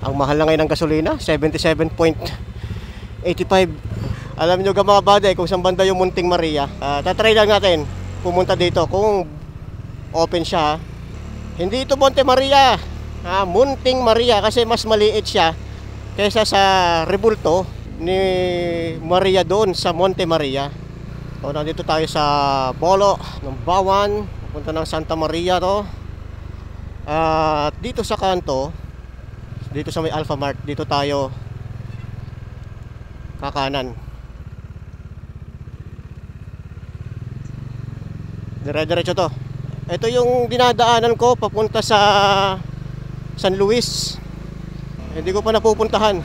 Ang mahal na ngayon ng gasolina, 77.85. Alam nyo mga buddy, kung saan banda yung Munting Maria. Tatry lang natin pumunta dito kung open siya. Hindi ito Monte Maria, Munting Maria, kasi mas maliit siya kaysa sa rebulto ni Maria doon sa Monte Maria. So nandito tayo sa Bolo ng Bawan, punta ng Santa Maria to. At dito sa kanto, dito sa may Alpha Mart, dito tayo kakanan. Dire-diretso to. Ito yung dinadaanan ko papunta sa San Luis. Hindi ko pa napupuntahan.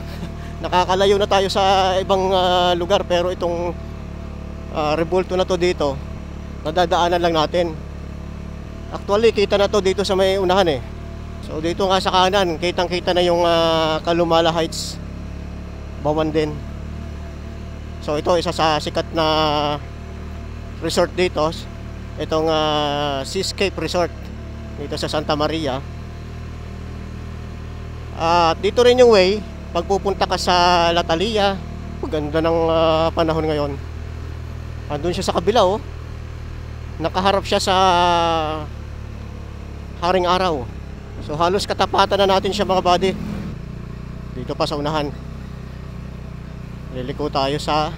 Nakakalayo na tayo sa ibang lugar, pero itong rebulto na to dito, nadadaanan lang natin. Actually, kita na to dito sa may unahan eh. So dito nga sa kanan, kitang-kita na yung Kalumala Heights, Bawan din. So ito isa sa sikat na resort dito, itong Seascape Resort dito sa Santa Maria. At dito rin yung way pagpupunta ka sa Latalia. Maganda ng panahon ngayon. Andun siya sa kabila oh. Nakaharap siya sa Haring Araw. So halos katapatan na natin siya mga buddy. Dito pa sa unahan. Liliko tayo sa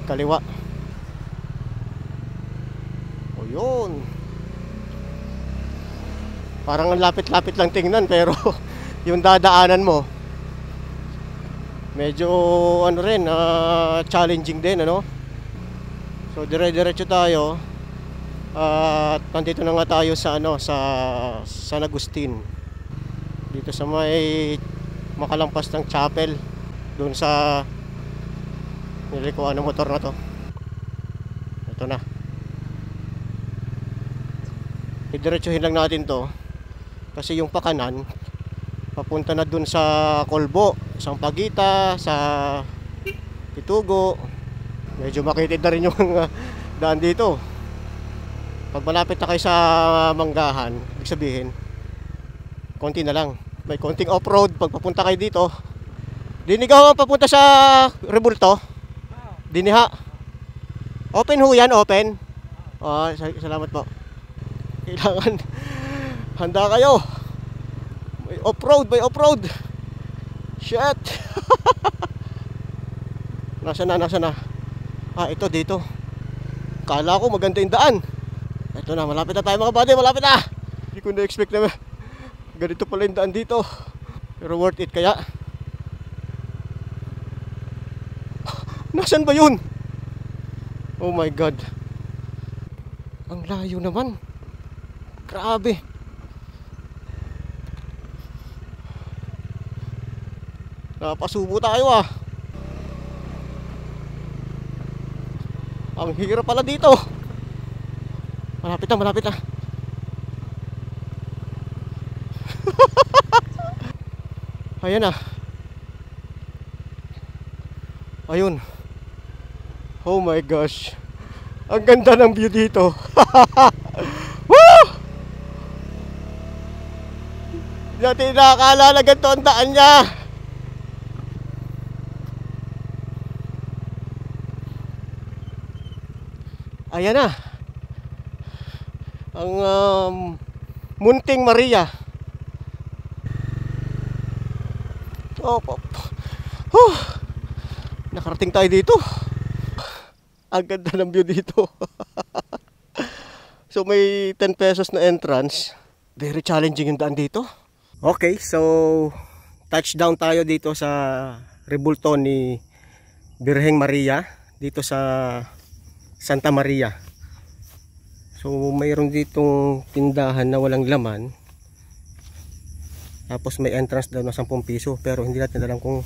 kaliwa. O yun. Parang lapit-lapit lang tingnan, pero yung dadaanan mo medyo ano rin, challenging din ano. So dire-diretso tayo. At nandito na nga tayo sa sa San Agustin, dito sa may makalampas ng chapel, doon sa nilikuan ng motor na to. Ito na, idiretsuhin lang natin to kasi yung pakanan papunta na doon sa Colbo, Sampaguita, sa Pitugo. Medyo makitid na rin yung daan dito. Pag malapit na kayo sa Manggahan, ibig sabihin konti na lang, may konting off-road pag papunta kayo dito. Dinigaw ang papunta sa rebulto. Diniha. Open ho yan, open. Salamat po. Kailangan handa kayo. May off-road, may off-road. Shit. Nasa na. Ito dito. Kala ko maganda yung daan. Ito na, malapit na tayo mga buddy, malapit na. Hindi ko na-expect na ganito pala yung daan dito. Pero worth it kaya. Nasaan ba yun? Oh my god. Ang layo naman. Grabe. Napasubo tayo ah. Ang hirap pala dito. Malapit na, malapit na. Ayan na. Ayun. Oh my gosh. Ang ganda ng view dito. Woo! Hindi natin nakakala na ganito ang daan niya. Ayan na. Ang Munting Maria. Nakarating tayo dito. Ang ganda ng view dito. So may 10 pesos na entrance. Very challenging yung daan dito. Okay, so touchdown tayo dito sa rebulto ni Birheng Maria, dito sa Santa Maria. So mayroon ditong tindahan na walang laman. Tapos may entrance daw ng 10 piso. Pero hindi natin alam kung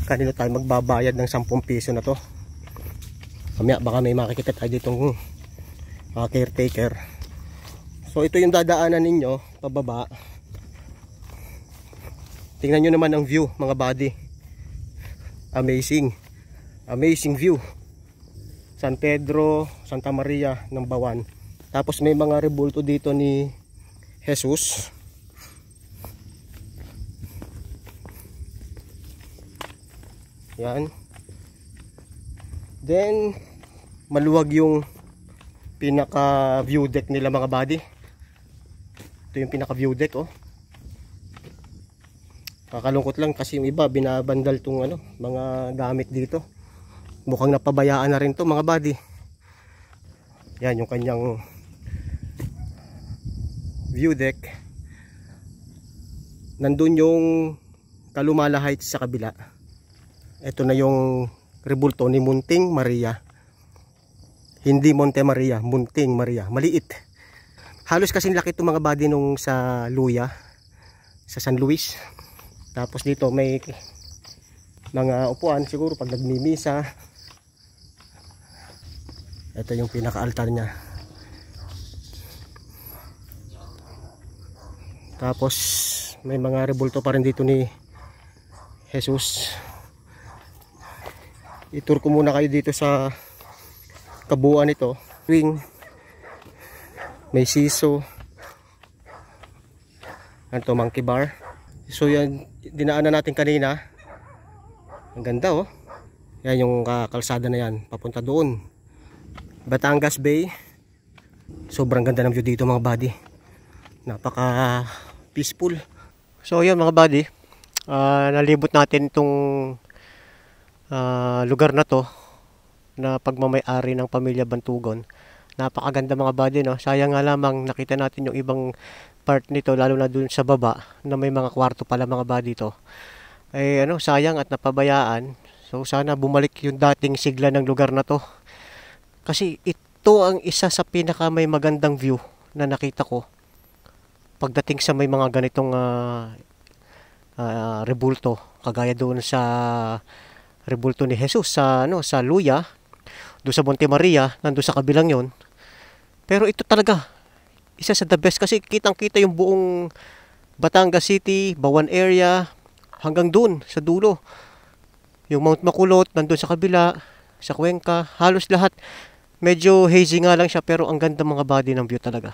kanino tayo magbabayad ng 10 piso na to. Mamaya baka may makikita tayo ditong caretaker. So ito yung dadaanan ninyo pababa. Tingnan nyo naman ang view mga buddy. Amazing. Amazing view. San Pedro, Santa Maria ng Bawan. Tapos may mga rebulto dito ni Jesus. Yan. Then maluwag yung pinaka view deck nila mga buddy. Ito yung pinaka view deck, oh. Kakalungkot lang kasi yung iba binabandal tong ano, mga gamit dito. Mukhang napabayaan na rin to mga buddy. Yan yung kanyang view deck. Nandun yung Kalumala Heights sa kabila. Ito na yung rebulto ni Munting Maria. Hindi Monte Maria, Munting Maria. Maliit. Halos kasing laki itong mga buddy nung sa Luya, sa San Luis. Tapos dito may mga upuan siguro pag nagmimisa. Ito yung pinaka-altar niya. Tapos may mga rebulto pa rin dito ni Jesus. I-tour ko muna kayo dito sa kabuuan nito. Wing, may siso. Ito, monkey bar. So yan, dinaanan natin kanina. Ang ganda, oh. Yan yung kalsada na yan, papunta doon. Batangas Bay. Sobrang ganda ng view dito mga buddy. Napaka peaceful. So yan mga buddy, nalibot natin itong lugar na to na pagmamay-ari ng pamilya Bantugon. Napakaganda mga buddy, no? Sayang nga lamang nakita natin yung ibang part nito, lalo na dun sa baba na may mga kwarto pala mga buddy to. Eh ano, sayang at napabayaan. So sana bumalik yung dating sigla ng lugar na to. Kasi ito ang isa sa pinaka may magandang view na nakita ko pagdating sa may mga ganitong rebulto, kagaya doon sa rebulto ni Jesus sa ano, sa Luya, doon sa Monte Maria, nandoon sa kabilang yon. Pero ito talaga isa sa the best kasi kitang-kita yung buong Batangas City, Bawan area hanggang doon sa dulo. Yung Mount Makulot nandoon sa kabila, sa Cuenca, halos lahat. Medyo hazy nga lang siya pero ang ganda mga body ng view talaga.